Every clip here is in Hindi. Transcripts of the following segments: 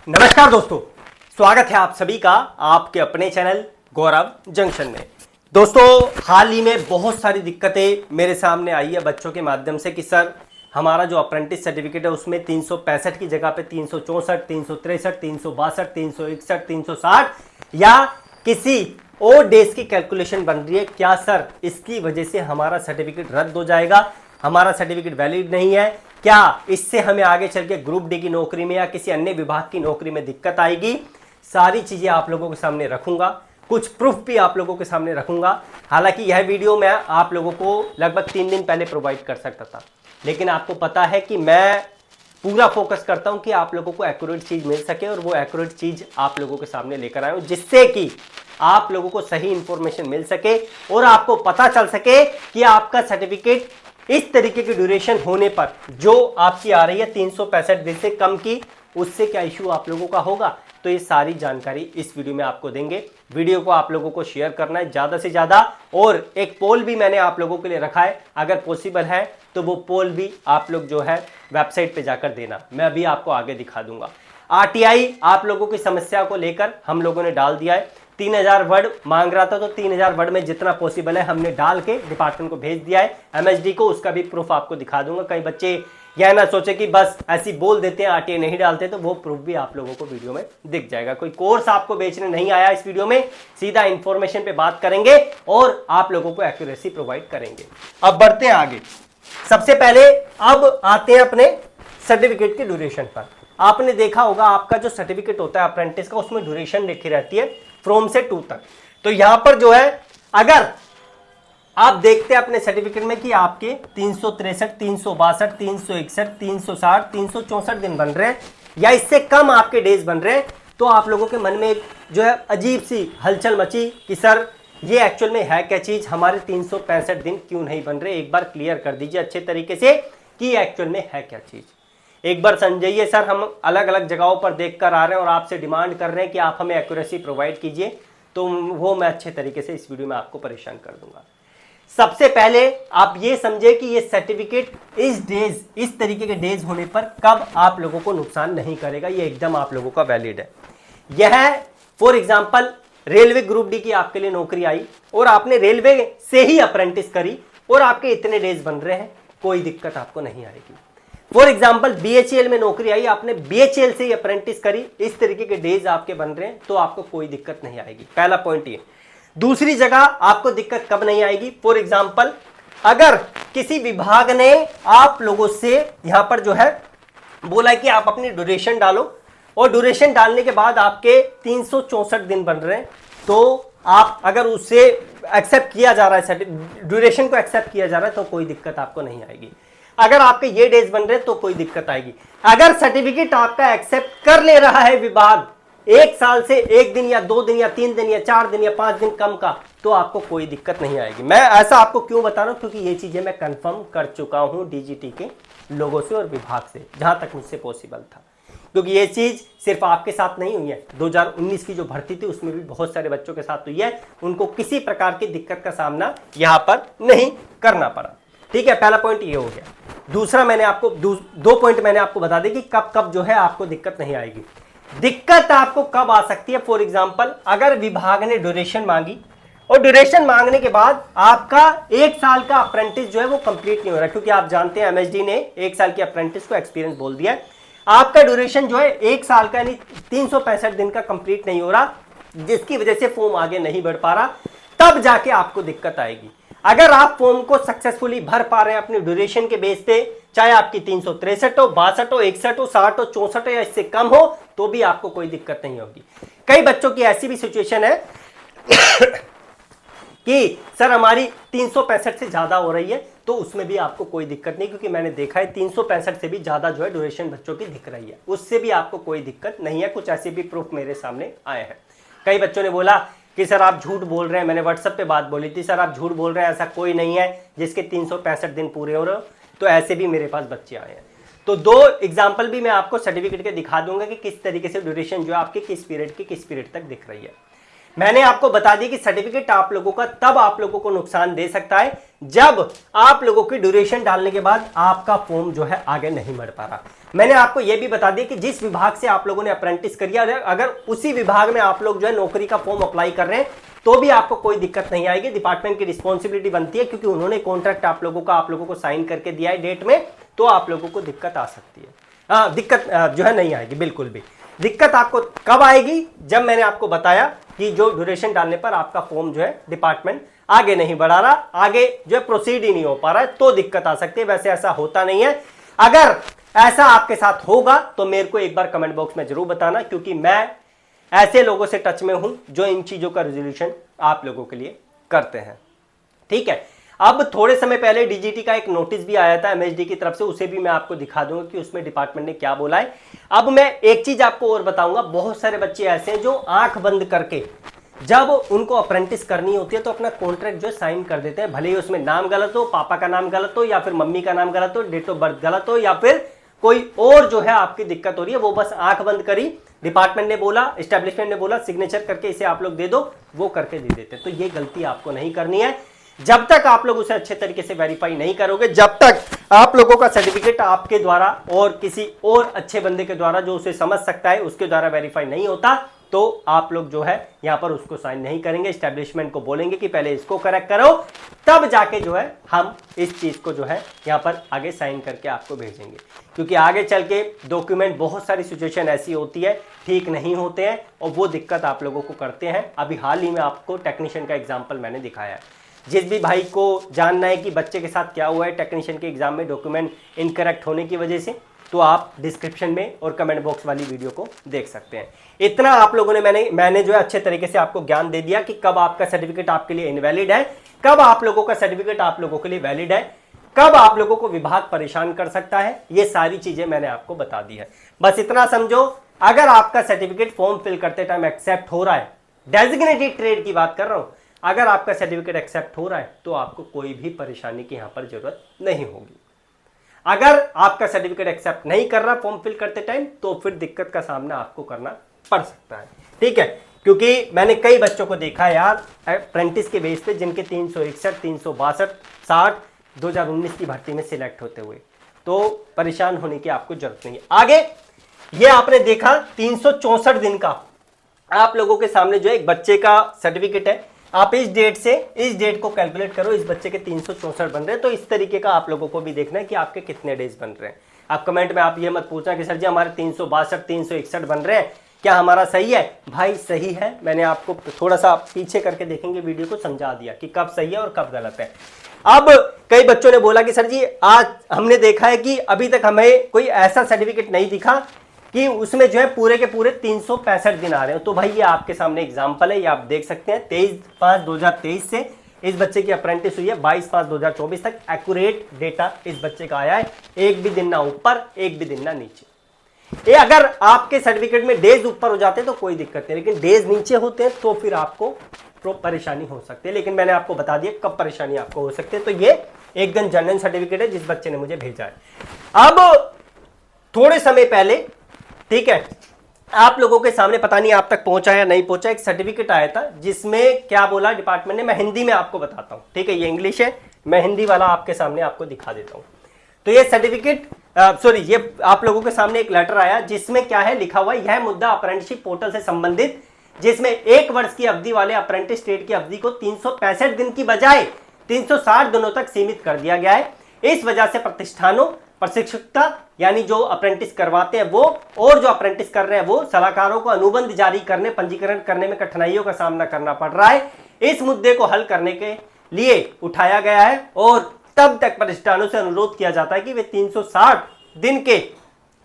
नमस्कार दोस्तों, स्वागत है आप सभी का आपके अपने चैनल गौरव जंक्शन में। दोस्तों, हाल ही में बहुत सारी दिक्कतें मेरे सामने आई है बच्चों के माध्यम से कि सर हमारा जो अप्रेंटिस सर्टिफिकेट है उसमें 365 की जगह पे 364, 363, 362, 361, 360 या किसी और डेज की कैलकुलेशन बन रही है। क्या सर इसकी वजह से हमारा सर्टिफिकेट रद्द हो जाएगा, हमारा सर्टिफिकेट वैलिड नहीं है? क्या इससे हमें आगे चल के ग्रुप डी की नौकरी में या किसी अन्य विभाग की नौकरी में दिक्कत आएगी? सारी चीजें आप लोगों के सामने रखूंगा, कुछ प्रूफ भी आप लोगों के सामने रखूंगा। हालांकि यह वीडियो मैं आप लोगों को लगभग 3 दिन पहले प्रोवाइड कर सकता था, लेकिन आपको पता है कि मैं पूरा फोकस करता हूं कि आप लोगों को एक्यूरेट चीज मिल सके और वो एक्यूरेट चीज आप लोगों के सामने लेकर आया हूं, जिससे कि आप लोगों को सही इंफॉर्मेशन मिल सके और आपको पता चल सके कि आपका सर्टिफिकेट इस तरीके की ड्यूरेशन होने पर जो आपकी आ रही है 365 दिन से कम की, उससे क्या इश्यू आप लोगों का होगा। तो ये सारी जानकारी इस वीडियो में आपको देंगे। वीडियो को आप लोगों को शेयर करना है ज़्यादा से ज़्यादा, और एक पोल भी मैंने आप लोगों के लिए रखा है, अगर पॉसिबल है तो वो पोल भी आप लोग जो है वेबसाइट पे जाकर देना, मैं अभी आपको आगे दिखा दूंगा। आरटीआई आप लोगों की समस्या को लेकर हम लोगों ने डाल दिया है। 3000 वर्ड मांग रहा था, तो 3000 वर्ड में जितना पॉसिबल है हमने डाल के डिपार्टमेंट को भेज दिया है, एमएसडी को। उसका भी प्रूफ आपको दिखा दूंगा। कई बच्चे यह ना सोचे कि बस ऐसी बोल देते हैं, आरटीआई नहीं डालते, तो वो प्रूफ भी आप लोगों को वीडियो में दिख जाएगा। कोई कोर्स आपको बेचने नहीं आया इस वीडियो में, सीधा इंफॉर्मेशन पे बात करेंगे और आप लोगों को एक्यूरेसी प्रोवाइड करेंगे। अब बढ़ते हैं आगे। सबसे पहले अब आते हैं अपने सर्टिफिकेट की ड्यूरेशन पर। आपने देखा होगा आपका जो सर्टिफिकेट होता है अप्रेंटिस का, उसमें ड्यूरेशन लिखी रहती है फ्रॉम से टू तक। तो यहां पर जो है अगर आप देखते हैं अपने सर्टिफिकेट में कि आपके 363, 362, 361, 360, 364 दिन बन रहे हैं या इससे कम आपके डेज बन रहे हैं, तो आप लोगों के मन में जो है अजीब सी हलचल मची कि सर ये एक्चुअल में है क्या चीज, हमारे 365 दिन क्यों नहीं बन रहे। एक बार क्लियर कर दीजिए अच्छे तरीके से कि एक्चुअल में है क्या चीज। एक बार समझिए सर, हम अलग अलग जगहों पर देखकर आ रहे हैं और आपसे डिमांड कर रहे हैं कि आप हमें एक्यूरेसी प्रोवाइड कीजिए, तो वो मैं अच्छे तरीके से इस वीडियो में आपको परेशान कर दूंगा। सबसे पहले आप ये समझे कि ये सर्टिफिकेट इस तरीके के डेज होने पर कब आप लोगों को नुकसान नहीं करेगा, ये एकदम आप लोगों का वैलिड है। यह for example railway group D की आपके लिए नौकरी आई और आपने रेलवे से ही अप्रेंटिस करी और आपके इतने डेज बन रहे हैं, कोई दिक्कत आपको नहीं आएगी। फॉर एग्जाम्पल बीएचईएल में नौकरी आई, आपने बीएचईएल से ही अप्रेंटिस करी, इस तरीके के डेज आपके बन रहे हैं, तो आपको कोई दिक्कत नहीं आएगी। पहला पॉइंट ये। दूसरी जगह आपको दिक्कत कब नहीं आएगी, फॉर एग्जाम्पल अगर किसी विभाग ने आप लोगों से यहां पर जो है बोला कि आप अपनी ड्यूरेशन डालो और ड्यूरेशन डालने के बाद आपके 364 दिन बन रहे हैं, तो आप अगर उससे एक्सेप्ट किया जा रहा है, ड्यूरेशन को एक्सेप्ट किया जा रहा है, तो कोई दिक्कत आपको नहीं आएगी। अगर आपके ये डेज बन रहे हैं तो कोई दिक्कत आएगी। अगर सर्टिफिकेट आपका एक्सेप्ट कर ले रहा है विभाग 1 साल से 1 दिन या 2 दिन या 3 दिन या 4 दिन या 5 दिन कम का, तो आपको कोई दिक्कत नहीं आएगी। मैं ऐसा आपको क्यों बता रहा हूं, क्योंकि ये चीजें मैं कंफर्म कर चुका हूं डीजीटी के लोगों से और विभाग से, जहां तक मुझसे पॉसिबल था। क्योंकि ये चीज सिर्फ आपके साथ नहीं हुई है, 2019 की जो भर्ती थी उसमें भी बहुत सारे बच्चों के साथ हुई है, उनको किसी प्रकार की दिक्कत का सामना यहां पर नहीं करना पड़ा। ठीक है, पहला पॉइंट ये हो गया। दूसरा मैंने आपको 2 पॉइंट मैंने आपको बता दें कि कब कब जो है आपको दिक्कत नहीं आएगी। दिक्कत आपको कब आ सकती है, फॉर एग्जांपल अगर विभाग ने ड्यूरेशन मांगी और ड्यूरेशन मांगने के बाद आपका 1 साल का अप्रेंटिस जो है वो कंप्लीट नहीं हो रहा, क्योंकि आप जानते हैं एमएसडी ने 1 साल के अप्रेंटिस को एक्सपीरियंस बोल दिया है। आपका ड्यूरेशन जो है 1 साल का यानी 365 दिन का कंप्लीट नहीं हो रहा, जिसकी वजह से फॉर्म आगे नहीं बढ़ पा रहा, तब जाके आपको दिक्कत आएगी। अगर आप फॉर्म को सक्सेसफुली भर पा रहे हैं अपनी ड्यूरेशन के बेस पे, चाहे आपकी 363 हो, 62 हो, 61 हो, 60 हो, 64 हो या इससे कम हो, तो भी आपको कोई दिक्कत नहीं होगी। कई बच्चों की ऐसी भी सिचुएशन है कि सर हमारी 365 से ज्यादा हो रही है, तो उसमें भी आपको कोई दिक्कत नहीं, क्योंकि मैंने देखा है 365 से भी ज्यादा जो है ड्यूरेशन बच्चों की दिख रही है, उससे भी आपको कोई दिक्कत नहीं है। कुछ ऐसे भी प्रूफ मेरे सामने आए हैं। कई बच्चों ने बोला कि सर आप झूठ बोल रहे हैं, मैंने व्हाट्सएप पे बात बोली थी, सर आप झूठ बोल रहे हैं, ऐसा कोई नहीं है जिसके 365 दिन पूरे हो रहे हो, तो ऐसे भी मेरे पास बच्चे आए हैं। तो 2 एग्जाम्पल भी मैं आपको सर्टिफिकेट के दिखा दूंगा कि किस तरीके से ड्यूरेशन जो है आपके किस पीरियड की किस पीरियड तक दिख रही है। मैंने आपको बता दिया कि सर्टिफिकेट आप लोगों का तब आप लोगों को नुकसान दे सकता है जब आप लोगों की ड्यूरेशन डालने के बाद आपका फॉर्म जो है आगे नहीं बढ़ पा रहा। मैंने आपको यह भी बता दिया कि जिस विभाग से आप लोगों ने अप्रेंटिस किया, अगर उसी विभाग में आप लोग जो है नौकरी का फॉर्म अप्लाई कर रहे हैं तो भी आपको कोई दिक्कत नहीं आएगी। डिपार्टमेंट की रिस्पॉन्सिबिलिटी बनती है क्योंकि उन्होंने कॉन्ट्रैक्ट आप लोगों को साइन करके दिया है डेट में, तो आप लोगों को दिक्कत आ सकती है। दिक्कत जो है नहीं आएगी, बिल्कुल भी। दिक्कत आपको कब आएगी? जब मैंने आपको बताया कि जो ड्यूरेशन डालने पर आपका फॉर्म जो है डिपार्टमेंट आगे नहीं बढ़ा रहा, आगे जो है प्रोसीड ही नहीं हो पा रहा है, तो दिक्कत आ सकती है। वैसे ऐसा होता नहीं है। अगर ऐसा आपके साथ होगा तो मेरे को एक बार कमेंट बॉक्स में जरूर बताना, क्योंकि मैं ऐसे लोगों से टच में हूं जो इन चीजों का रेजोल्यूशन आप लोगों के लिए करते हैं। ठीक है, अब थोड़े समय पहले डीजीटी का एक नोटिस भी आया था एमएचडी की तरफ से, उसे भी मैं आपको दिखा दूंगा कि उसमें डिपार्टमेंट ने क्या बोला है। अब मैं एक चीज आपको और बताऊंगा, बहुत सारे बच्चे ऐसे हैं जो आंख बंद करके जब उनको अप्रेंटिस करनी होती है तो अपना कॉन्ट्रैक्ट जो साइन कर देते हैं, भले ही उसमें नाम गलत हो, पापा का नाम गलत हो, या फिर मम्मी का नाम गलत हो, डेट ऑफ बर्थ गलत हो, या फिर कोई और जो है आपकी दिक्कत हो रही है, वो बस आंख बंद करी, डिपार्टमेंट ने बोला, एस्टेब्लिशमेंट ने बोला, सिग्नेचर करके इसे आप लोग दे दो, वो करके दे देते। तो ये गलती आपको नहीं करनी है। जब तक आप लोग उसे अच्छे तरीके से वेरीफाई नहीं करोगे, जब तक आप लोगों का सर्टिफिकेट आपके द्वारा और किसी और अच्छे बंदे के द्वारा जो उसे समझ सकता है उसके द्वारा वेरीफाई नहीं होता, तो आप लोग जो है यहां पर उसको साइन नहीं करेंगे। एस्टेब्लिशमेंट को बोलेंगे कि पहले इसको करेक्ट करो, तब जाके जो है हम इस चीज को जो है यहां पर आगे साइन करके आपको भेजेंगे। क्योंकि आगे चल के डॉक्यूमेंट बहुत सारी सिचुएशन ऐसी होती है, ठीक नहीं होते हैं और वो दिक्कत आप लोगों को करते हैं। अभी हाल ही में आपको टेक्नीशियन का एग्जाम्पल मैंने दिखाया है। जिस भी भाई को जानना है कि बच्चे के साथ क्या हुआ है टेक्नीशियन के एग्जाम में डॉक्यूमेंट इनकरेक्ट होने की वजह से, तो आप डिस्क्रिप्शन में और कमेंट बॉक्स वाली वीडियो को देख सकते हैं। इतना आप लोगों ने मैंने जो है अच्छे तरीके से आपको ज्ञान दे दिया कि कब आपका सर्टिफिकेट आपके लिए इनवैलिड है, कब आप लोगों का सर्टिफिकेट आप लोगों के लिए वैलिड है, कब आप लोगों को विभाग परेशान कर सकता है, ये सारी चीजें मैंने आपको बता दी है। बस इतना समझो, अगर आपका सर्टिफिकेट फॉर्म फिल करते टाइम एक्सेप्ट हो रहा है, डेजिग्नेटेड ट्रेड की बात कर रहा हूं, अगर आपका सर्टिफिकेट एक्सेप्ट हो रहा है तो आपको कोई भी परेशानी की यहां पर जरूरत नहीं होगी। अगर आपका सर्टिफिकेट एक्सेप्ट नहीं कर रहा फॉर्म फिल करते टाइम, तो फिर दिक्कत का सामना आपको करना पड़ सकता है। ठीक है, क्योंकि मैंने कई बच्चों को देखा यार अप्रेंटिस के बेस पे जिनके 361, 362, 60 2019 की भर्ती में सिलेक्ट होते हुए, तो परेशान होने की आपको जरूरत नहीं है। आगे ये आपने देखा 364 दिन का आप लोगों के सामने जो एक बच्चे का सर्टिफिकेट है, आप इस डेट से इस डेट को कैलकुलेट करो, इस बच्चे के 364 बन रहे हैं। तो इस तरीके का आप लोगों को भी देखना है कि आपके कितने डेज बन रहे हैं। आप कमेंट में आप ये मत पूछना कि सर जी हमारे 362, 361 बन रहे हैं, क्या हमारा सही है? भाई सही है। मैंने आपको थोड़ा सा पीछे करके देखेंगे वीडियो को, समझा दिया कि कब सही है और कब गलत है। अब कई बच्चों ने बोला कि सर जी आज हमने देखा है कि अभी तक हमें कोई ऐसा सर्टिफिकेट नहीं दिखा कि उसमें जो है पूरे के पूरे 365 दिन आ रहे हो। तो भाई ये आपके सामने एग्जांपल है, ये आप देख सकते हैं। 23/5/2023 से इस बच्चे की अप्रेंटिस हुई है, 22/5/2024 तक एक्यूरेट डेटा इस बच्चे का आया है। एक भी दिन ना ऊपर, एक भी दिन ना नीचे। ये अगर आपके सर्टिफिकेट में डेज ऊपर हो जाते हैं तो कोई दिक्कत नहीं, लेकिन डेज नीचे होते हैं तो फिर आपको परेशानी हो सकती है। लेकिन मैंने आपको बता दिया कब परेशानी आपको हो सकती है। तो ये एकदम जनरल सर्टिफिकेट है जिस बच्चे ने मुझे भेजा है। अब थोड़े समय पहले, ठीक है, आप लोगों के सामने पता नहीं आप तक पहुंचा या नहीं पहुंचा, एक सर्टिफिकेट आया था जिसमें क्या बोला डिपार्टमेंट ने, मैं हिंदी में आपको बताता हूं। ठीक है, ये इंग्लिश है, मैं हिंदी वाला आपके सामने आपको दिखा देता हूं। तो ये सर्टिफिकेट ये आप लोगों के सामने एक लेटर आया जिसमें क्या है लिखा हुआ है, यह मुद्दा अप्रेंटिसशिप पोर्टल से संबंधित, जिसमें 1 वर्ष की अवधि वाले अप्रेंटिस ट्रेड की अवधि को 365 दिन की बजाय 360 दिनों तक सीमित कर दिया गया है। इस वजह से प्रतिष्ठानों, प्रशिक्षुता यानी जो अप्रेंटिस करवाते हैं वो, और जो अप्रेंटिस कर रहे हैं वो, सलाहकारों को अनुबंध जारी करने, पंजीकरण करने में कठिनाइयों का सामना करना पड़ रहा है। इस मुद्दे को हल करने के लिए उठाया गया है और तब तक प्रतिष्ठानों से अनुरोध किया जाता है कि वे 360 दिन के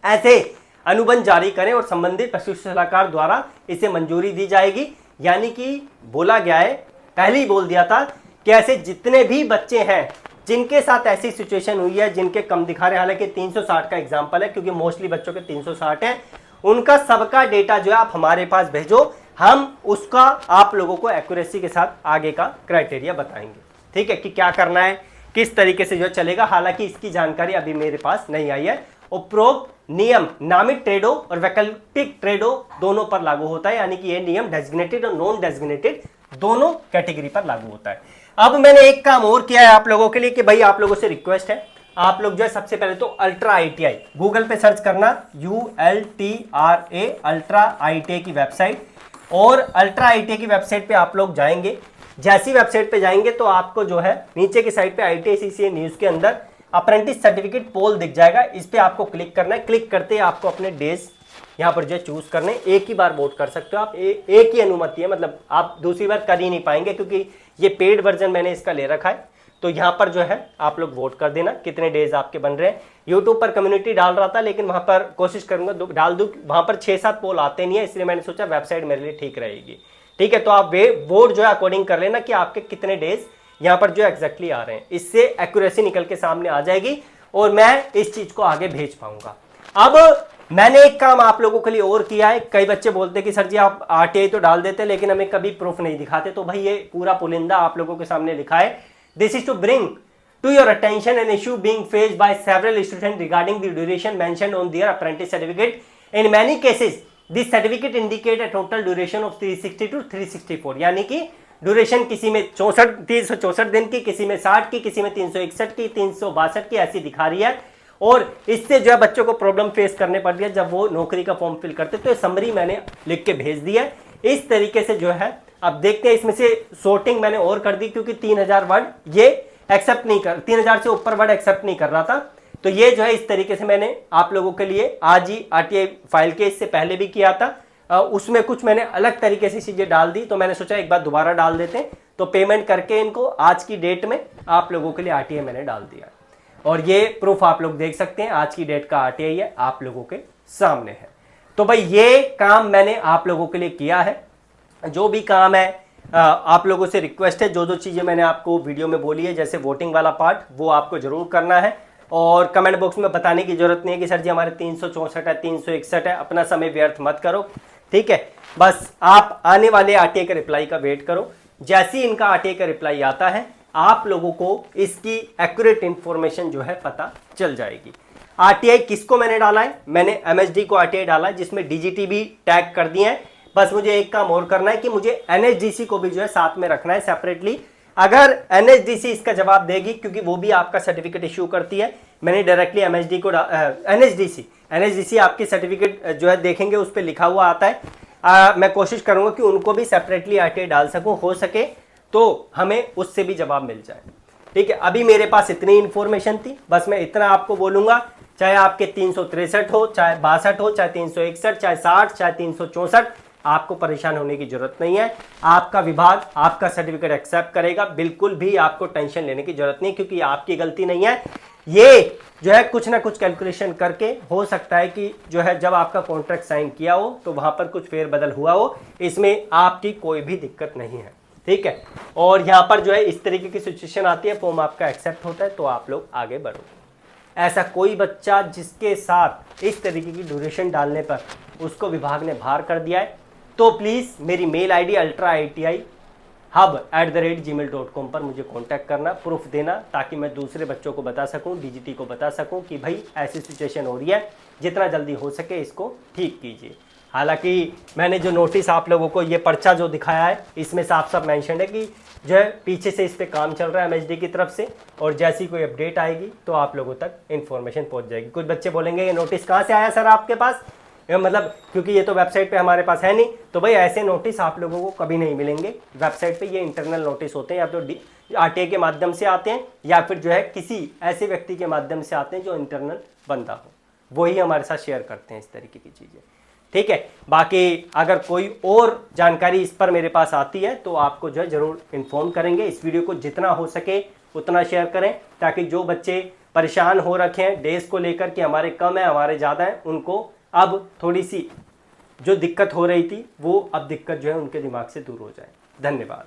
ऐसे अनुबंध जारी करें और संबंधित प्रशिक्षु सलाहकार द्वारा इसे मंजूरी दी जाएगी। यानी कि बोला गया है, पहले ही बोल दिया था कि ऐसे जितने भी बच्चे हैं जिनके साथ ऐसी सिचुएशन हुई है, जिनके कम दिखा रहे हैं, हालांकि 360 का एग्जांपल है क्योंकि मोस्टली बच्चों के 360 है, उनका सबका डेटा जो है आप हमारे पास भेजो, हम उसका आप लोगों को एक्यूरेसी के साथ आगे का क्राइटेरिया बताएंगे। ठीक है, कि क्या करना है, किस तरीके से जो चलेगा। हालांकि इसकी जानकारी अभी मेरे पास नहीं आई है, उपरोक्त नियम नामित ट्रेडों और वैकल्पिक ट्रेडों दोनों पर लागू होता है, यानी कि ये नियम डेजिग्नेटेड और नॉन डेजिग्नेटेड दोनों कैटेगरी पर लागू होता है। अब मैंने एक काम और किया है आप लोगों के लिए कि भाई आप लोगों से रिक्वेस्ट है, आप लोग जो है सबसे पहले तो अल्ट्रा आईटीआई गूगल पे सर्च करना, ULTRA अल्ट्रा आईटीआई की वेबसाइट, और अल्ट्रा आईटीआई की वेबसाइट पे आप लोग जाएंगे। जैसी वेबसाइट पे जाएंगे तो आपको जो है नीचे की साइड पे ITI CCA न्यूज के अंदर अप्रेंटिस सर्टिफिकेट पोल दिख जाएगा, इस पे आपको क्लिक करना है। क्लिक करते ही आपको अपने डेज यहाँ पर जो है चूज करने, एक ही बार वोट कर सकते हो आप, एक ही अनुमति है, मतलब आप दूसरी बार कर ही नहीं पाएंगे क्योंकि ये पेड वर्जन मैंने इसका ले रखा है। तो यहाँ पर जो है आप लोग वोट कर देना कितने डेज आपके बन रहे हैं। यूट्यूब पर कम्युनिटी डाल रहा था लेकिन वहां पर कोशिश करूंगा डाल दूं, वहां पर 6-7 पोल आते नहीं है, इसलिए मैंने सोचा वेबसाइट मेरे लिए ठीक रहेगी। ठीक है, तो आप वे वोट जो है अकॉर्डिंग कर लेना कि आपके कितने डेज यहाँ पर जो एग्जैक्टली आ रहे हैं, इससे एक्यूरेसी निकल के सामने आ जाएगी और मैं इस चीज को आगे भेज पाऊंगा। अब मैंने एक काम आप लोगों के लिए और किया है। कई बच्चे बोलते हैं कि सर जी आप RTI तो डाल देते लेकिन हमें कभी प्रूफ नहीं दिखाते, तो भाई ये पूरा पुलिंदा आप लोगों के सामने लिखा है। This is to bring to your attention an issue being faced by several students regarding the duration mentioned on their apprentice certificate. In many cases, this certificate indicate a total duration of 360 to 364, यानी कि ड्यूरेशन किसी में 364 दिन की, किसी में 60 की, किसी में 361 की, 362 की ऐसी दिखा रही है। और इससे जो है बच्चों को प्रॉब्लम फेस करने पड़ रही है जब वो नौकरी का फॉर्म फिल करते। तो ये समरी मैंने लिख के भेज दी है। इस तरीके से जो है अब देखते हैं, इसमें से सॉर्टिंग मैंने और कर दी क्योंकि 3000 वर्ड ये एक्सेप्ट नहीं कर, 3000 से ऊपर वर्ड एक्सेप्ट नहीं कर रहा था। तो ये जो है इस तरीके से मैंने आप लोगों के लिए आज ही RTI फाइल के इससे पहले भी किया था, उसमें कुछ मैंने अलग तरीके से चीजें डाल दी, तो मैंने सोचा एक बार दोबारा डाल देते हैं। तो पेमेंट करके इनको आज की डेट में आप लोगों के लिए RTI मैंने डाल दिया और ये प्रूफ आप लोग देख सकते हैं, आज की डेट का RTI है, आप लोगों के सामने है। तो भाई ये काम मैंने आप लोगों के लिए किया है। जो भी काम है आप लोगों से रिक्वेस्ट है, जो चीजें मैंने आपको वीडियो में बोली है, जैसे वोटिंग वाला पार्ट, वो आपको जरूर करना है। और कमेंट बॉक्स में बताने की जरूरत नहीं है कि सर जी हमारे 364 है, 361 है, अपना समय व्यर्थ मत करो। ठीक है, बस आप आने वाले RTI के रिप्लाई का वेट करो। जैसे ही इनका RTI का रिप्लाई आता है आप लोगों को इसकी एक्यूरेट इंफॉर्मेशन जो है पता चल जाएगी। RTI किसको मैंने डाला है, मैंने MSD को RTI डाला है, जिसमें DGT भी टैग कर दिए हैं। बस मुझे एक काम और करना है कि मुझे NSDC को भी जो है साथ में रखना है सेपरेटली। अगर NSDC इसका जवाब देगी, क्योंकि वो भी आपका सर्टिफिकेट इश्यू करती है, मैंने डायरेक्टली MSD को NSDC आपकी सर्टिफिकेट जो है देखेंगे उस पर लिखा हुआ आता है। मैं कोशिश करूंगा कि उनको भी सेपरेटली RTI डाल सकूं, हो सके तो हमें उससे भी जवाब मिल जाए। ठीक है, अभी मेरे पास इतनी इंफॉर्मेशन थी, बस मैं इतना आपको बोलूंगा, चाहे आपके 363 हो, चाहे 62 हो, चाहे 361, चाहे 60, चाहे 364, आपको परेशान होने की जरूरत नहीं है। आपका विभाग आपका सर्टिफिकेट एक्सेप्ट करेगा, बिल्कुल भी आपको टेंशन लेने की जरूरत नहीं, क्योंकि आपकी गलती नहीं है। ये जो है कुछ ना कुछ कैलकुलेशन करके, हो सकता है कि जो है जब आपका कॉन्ट्रैक्ट साइन किया हो तो वहां पर कुछ फेरबदल हुआ हो, इसमें आपकी कोई भी दिक्कत नहीं है। ठीक है, और यहाँ पर जो है इस तरीके की सिचुएशन आती है, फॉर्म आपका एक्सेप्ट होता है तो आप लोग आगे बढ़ो। ऐसा कोई बच्चा जिसके साथ इस तरीके की ड्यूरेशन डालने पर उसको विभाग ने बाहर कर दिया है, तो प्लीज़ मेरी मेल ID ultraITI@gmail.com पर मुझे कांटेक्ट करना, प्रूफ देना, ताकि मैं दूसरे बच्चों को बता सकूं, DGT को बता सकूं कि भाई ऐसी सिचुएशन हो रही है, जितना जल्दी हो सके इसको ठीक कीजिए। हालांकि मैंने जो नोटिस आप लोगों को ये पर्चा जो दिखाया है, इसमें साफ साफ मेंशन है कि जो है पीछे से इस पे काम चल रहा है MSD की तरफ से, और जैसी कोई अपडेट आएगी तो आप लोगों तक इन्फॉर्मेशन पहुंच जाएगी। कुछ बच्चे बोलेंगे ये नोटिस कहाँ से आया सर आपके पास, मतलब क्योंकि ये तो वेबसाइट पे हमारे पास है नहीं। तो भाई ऐसे नोटिस आप लोगों को कभी नहीं मिलेंगे वेबसाइट पे, ये इंटरनल नोटिस होते हैं, या तो RTI के माध्यम से आते हैं या फिर जो है किसी ऐसे व्यक्ति के माध्यम से आते हैं जो इंटरनल बंदा हो, वही हमारे साथ शेयर करते हैं इस तरीके की चीज़ें। ठीक है, बाकी अगर कोई और जानकारी इस पर मेरे पास आती है तो आपको जो है ज़रूर इन्फॉर्म करेंगे। इस वीडियो को जितना हो सके उतना शेयर करें, ताकि जो बच्चे परेशान हो रखे हैं डेज को लेकर कि हमारे कम है हमारे ज़्यादा है, उनको अब थोड़ी सी जो दिक्कत हो रही थी वो अब दिक्कत जो है उनके दिमाग से दूर हो जाए। धन्यवाद।